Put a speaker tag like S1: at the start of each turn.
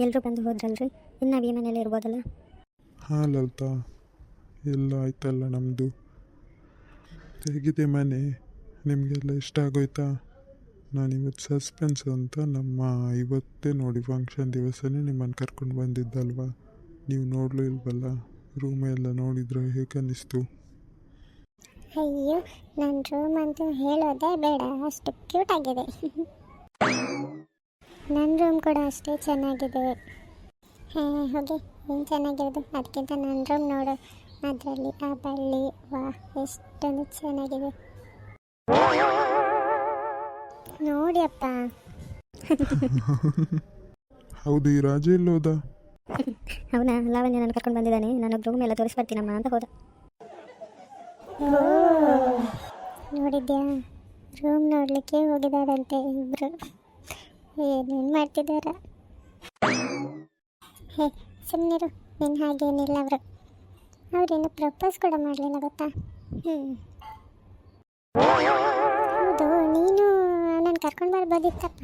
S1: ಎಲ್ಲರೂ ಬಂದು ಹೋದ್ರಲ್ರಿ, ಇನ್ನು ಈ ಮನೇಲಿ ಇರ್ಬೋದಲ್ಲ?
S2: ಹಾಂ ಲಲಿತಾ, ಎಲ್ಲ ಆಯ್ತಲ್ಲ ನಮ್ಮದು. ಹೇಗಿದೆ ಮನೆ? ನಿಮಗೆಲ್ಲ ಇಷ್ಟ ಆಗೋಯ್ತಾ? ನಾನಿವತ್ತು ಸಸ್ಪೆನ್ಸ್ ಅಂತ ನಮ್ಮ ಇವತ್ತೇ ನೋಡಿ ಫಂಕ್ಷನ್ ದಿವಸನೇ ನಿಮ್ಮನ್ನು ಕರ್ಕೊಂಡು ಬಂದಿದ್ದಲ್ವಾ, ನೀವು ನೋಡಲೂ ಇಲ್ವಲ್ಲ. ರೂಮೆಲ್ಲ ನೋಡಿದ್ರೆ ಹೇಗೆ ಅನ್ನಿಸ್ತು?
S3: ಅಯ್ಯೋ, ನನ್ನ ರೂಮ್ ಅಂತೂ ಹೇಳೋದೇ ಬೇಡ, ಅಷ್ಟು ಕ್ಯೂಟ್ ಆಗಿದೆ. ನನ್ನ ರೂಮ್ ಕೂಡ ಅಷ್ಟೇ ಚೆನ್ನಾಗಿದೆ. ಹೋಗಿ, ಏನು ಚೆನ್ನಾಗಿರೋದು, ಅದಕ್ಕಿಂತ ನನ್ನ ರೂಮ್ ನೋಡು. ಅದರಲ್ಲಿ ಆ ಬಳ್ಳಿ, ವಾ ಎಷ್ಟೊಂದು ಚೆನ್ನಾಗಿದೆ ನೋಡಿ ಅಪ್ಪ.
S2: ಹೌದು, ಈ ರಾಜ ಎಲ್ಲೋದ?
S1: ಅವನ ಲಾವಣ್ಯ ನಾನು ಕರ್ಕೊಂಡು ಬಂದಿದ್ದಾನೆ, ನಾನು ರೂಮ್ ಎಲ್ಲ ತೋರಿಸ್ಬರ್ತೀನಮ್ಮ ಅಂತ ಹೋದ.
S3: ನೋಡಿದ್ಯಾ, ರೂಮ್ ನೋಡಲಿಕ್ಕೆ ಹೋಗಿದ್ದಾರಂತೆ ಇಬ್ಬರು. ಏನೇನು ಮಾಡ್ತಿದ್ದಾರ? ಹೇ ಸುಮ್ಮನಿರು, ನೀನು ಹಾಗೇನಿಲ್ಲ. ಅವರೇನು ಪ್ರಪೋಸ್ ಕೂಡ ಮಾಡಲಿಲ್ಲ ಗೊತ್ತಾ? ಹೌದು, ನೀನು ನಾನು ಕರ್ಕೊಂಡು ಬರ್ಬೋದಿತ್ತಪ್ಪ.